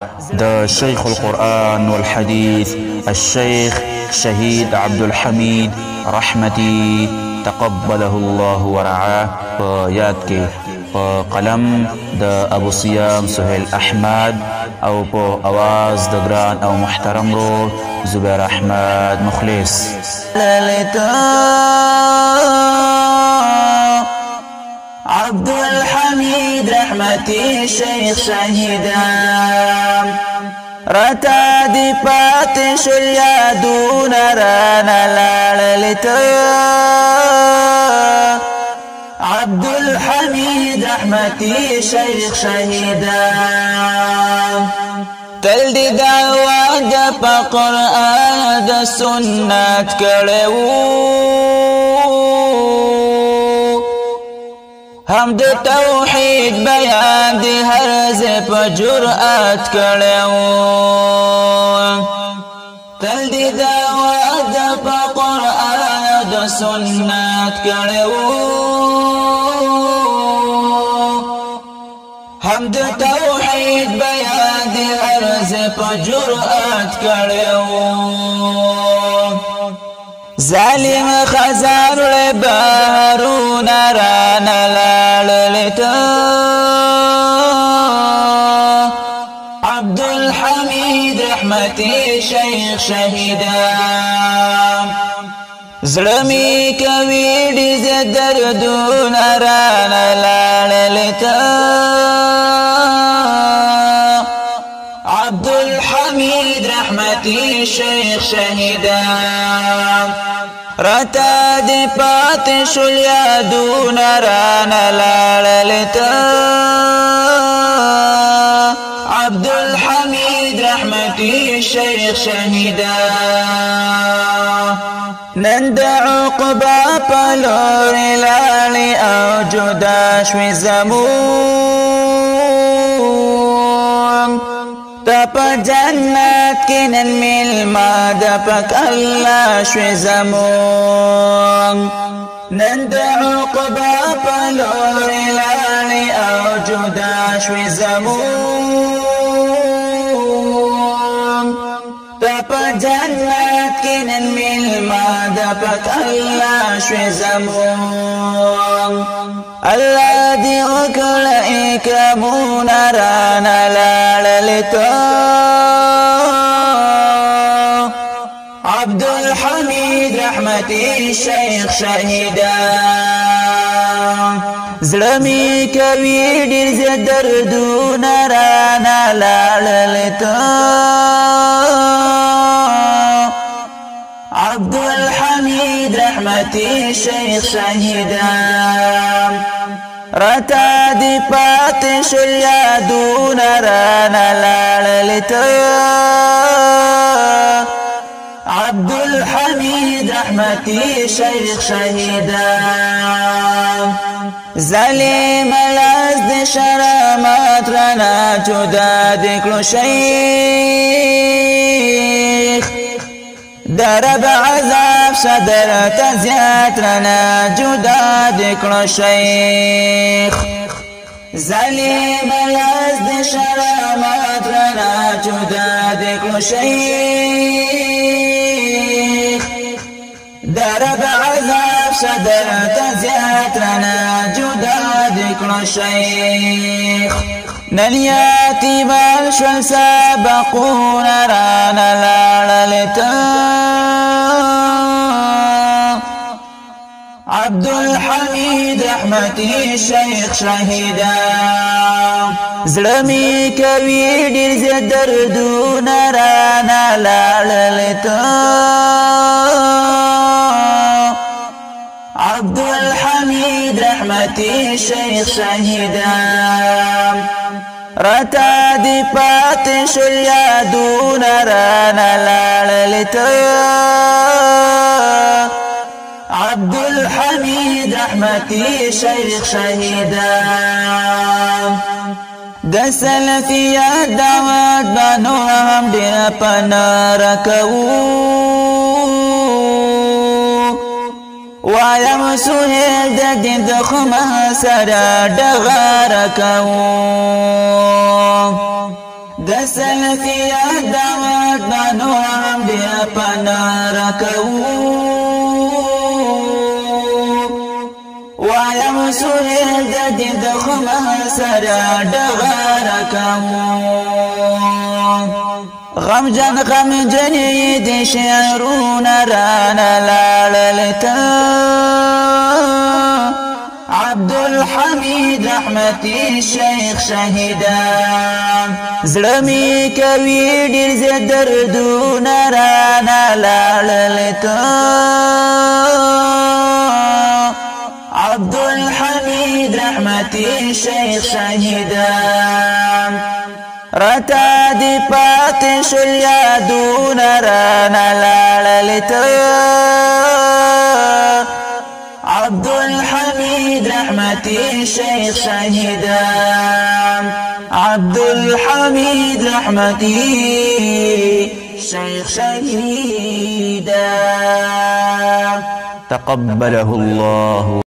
د شيخ القرآن والحديث الشيخ شهيد عبد الحميد رحمتي تقبله الله ورعاه په یاد کې په قلم د ابو صيام سهيل احمد او په आवाज د ګران او محترم رو زبير احمد مخلص. عبد الحميد رحمتي شيخ شهيدان رتا دي پاتې شول یادونه رانه لاړل عبد الحميد رحمتي شيخ شهيدان تل دي دعوه د قرآن د سنت کړو هم د توحید بیان دی هر ځای په جرأت کړو تل دی دعوه د قرآن د سنت کړو هم د توحید بیان دی هر ځای په جرأت کړو ظالم خزان بهرون رانا لالتا عبد الحميد رحمتي شيخ شهيدان زلمي کوي دې دردون رانا لالتا عبد الحميد رحمتي شيخ شهيدان رتا دي پاتې شول یادونه رانه لاړل عبد الحميد رحمتي شيخ شهيدان نن د عقبا په لور لاړې او جدا شوې زمون تپ جنت کې نن ملما د پک الله شوې زمون نن د عقبا په لور لاړې او جدا شوې زمون تپ جنت کې نن ملما د پک الله شوې زمون الله دې وکړه اکرامون رانا لاړل عبد الحميد رحمتي شيخ شهيدان زلمي کوي ډېر زیات دردونه رانا لاړل عبد الحميد رحمتي شيخ شهيدان رتا دي پاتې شول یادونه رانه لاړل عبد الحميد رحمتي شيخ شهيدان ظالم لاس د شرمات رانه جدا د کړو شیخ درب عذاب صدر تزیات رنا جدا دکړو شیخ ظالم لاس د شرمات رنا جدا دکړو شیخ درب عذاب صدر تزیات رنا جدا دکړو شیخ نن یاتیمان شول سبقون رانا لاړلتا عبد الحميد رحمتي شيخ شهيدان زلمي کوي ډېر زیات دردونه رانا لاړلتا عبد الحميد رحمتي شيخ شهيدان رتا دي پاتې شول یادونه رانه لاړل عبد الحميد رحمتي شيخ شهيدان د سلفیات دعوت بانو هم ډېر پناه راکوو وایم سهیل د دین د خمه سره ډغاره کوو د دسلفيا دوات بانوام بیا پنارکو وایم سوهیل ددی دخمه سرا دغارکو غم جنی دی شعرون رانا لالتا عبدالحمید رحمتی شیخ شهیدا زلمی کوي ډیر زیات دردونه رانا لاړلتا عبدالحمید رحمتی شیخ شهیدا رتا دی پاتې شل یادونه رانا لاړلتا عبدالحمید رحمتی شیخ شهیدا عبدالحمید رحمتی شیخ شهیدا تقبله الله